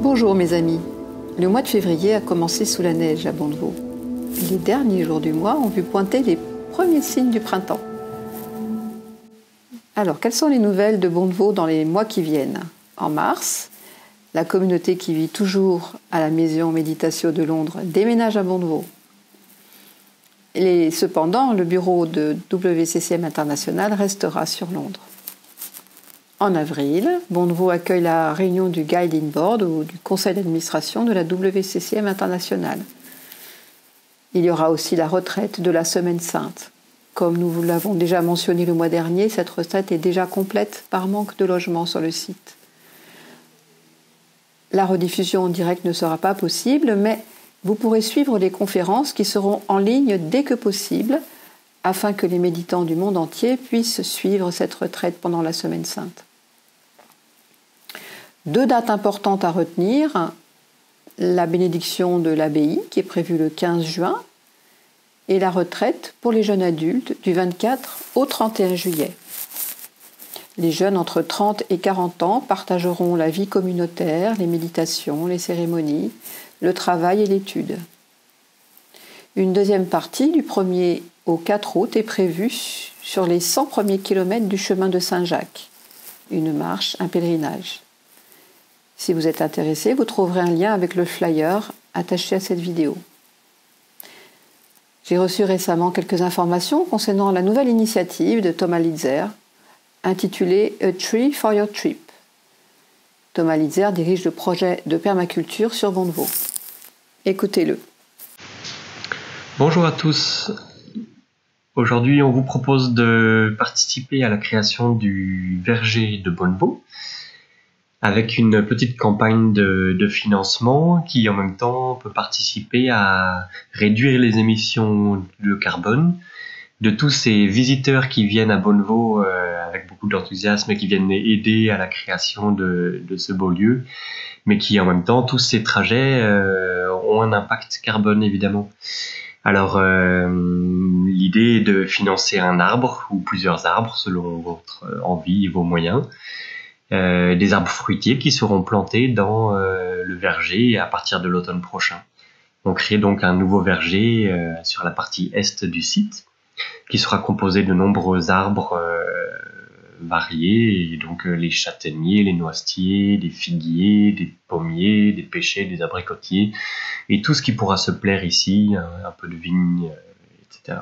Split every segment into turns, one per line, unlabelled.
Bonjour mes amis, le mois de février a commencé sous la neige à Bonnevaux. Les derniers jours du mois ont vu pointer les premiers signes du printemps. Alors, quelles sont les nouvelles de Bonnevaux dans les mois qui viennent? En mars, la communauté qui vit toujours à la Maison Méditatio de Londres déménage à Bonnevaux. Cependant, le bureau de WCCM International restera sur Londres. En avril, Bonnevaux accueille la réunion du Guiding Board ou du conseil d'administration de la WCCM International. Il y aura aussi la retraite de la Semaine Sainte. Comme nous vous l'avons déjà mentionné le mois dernier, cette retraite est déjà complète par manque de logement sur le site. La rediffusion en direct ne sera pas possible, mais vous pourrez suivre les conférences qui seront en ligne dès que possible, afin que les méditants du monde entier puissent suivre cette retraite pendant la Semaine Sainte. Deux dates importantes à retenir, la bénédiction de l'abbaye qui est prévue le 15 juin et la retraite pour les jeunes adultes du 24 au 31 juillet. Les jeunes entre 30 et 40 ans partageront la vie communautaire, les méditations, les cérémonies, le travail et l'étude. Une deuxième partie du 1er au 4 août est prévue sur les 100 premiers kilomètres du chemin de Saint-Jacques, une marche, un pèlerinage. Si vous êtes intéressé, vous trouverez un lien avec le flyer attaché à cette vidéo. J'ai reçu récemment quelques informations concernant la nouvelle initiative de Thomas Litzer, intitulée A Tree for Your Trip. Thomas Litzer dirige le projet de permaculture sur Bonnevaux. Écoutez-le.
Bonjour à tous. Aujourd'hui, on vous propose de participer à la création du verger de Bonnevaux, avec une petite campagne de financement qui en même temps peut participer à réduire les émissions de carbone de tous ces visiteurs qui viennent à Bonnevaux avec beaucoup d'enthousiasme et qui viennent aider à la création de ce beau lieu, mais qui en même temps, tous ces trajets ont un impact carbone évidemment. Alors l'idée est de financer un arbre ou plusieurs arbres selon votre envie et vos moyens. Des arbres fruitiers qui seront plantés dans le verger à partir de l'automne prochain. On crée donc un nouveau verger sur la partie est du site qui sera composé de nombreux arbres variés, et donc les châtaigniers, les noisetiers, des figuiers, des pommiers, des pêchers, des abricotiers et tout ce qui pourra se plaire ici, un peu de vigne, etc.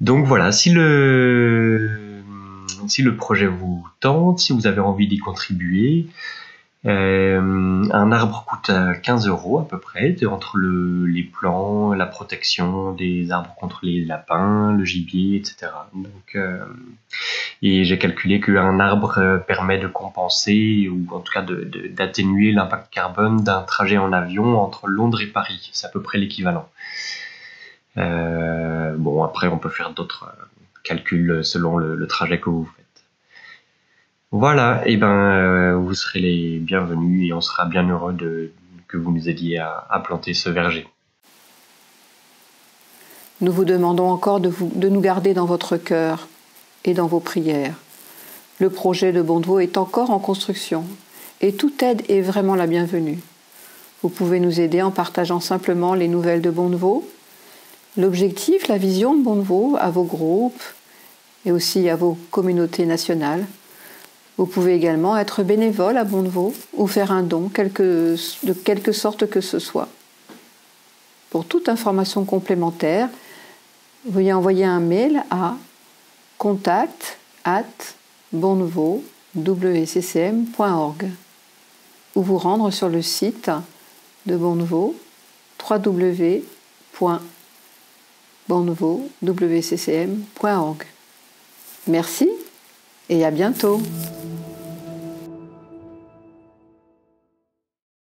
Donc voilà, si le projet vous tente, si vous avez envie d'y contribuer, un arbre coûte 15 € à peu près, entre les plants, la protection des arbres contre les lapins, le gibier, etc. Donc, et j'ai calculé qu'un arbre permet de compenser, ou en tout cas d'atténuer l'impact carbone d'un trajet en avion entre Londres et Paris. C'est à peu près l'équivalent. Bon, après on peut faire d'autres calculs selon le trajet que vous faites. Voilà, et vous serez les bienvenus et on sera bien heureux que vous nous aidiez à planter ce verger.
Nous vous demandons encore de nous garder dans votre cœur et dans vos prières. Le projet de Bonnevaux est encore en construction et toute aide est vraiment la bienvenue. Vous pouvez nous aider en partageant simplement les nouvelles de Bonnevaux, l'objectif, la vision de Bonnevaux à vos groupes et aussi à vos communautés nationales. Vous pouvez également être bénévole à Bonnevaux ou faire un don de quelque sorte que ce soit. Pour toute information complémentaire, veuillez envoyer un mail à contact@bonnevaux.wccm.org ou vous rendre sur le site de Bonnevaux www.bonnevaux.wccm.org. Merci et à bientôt.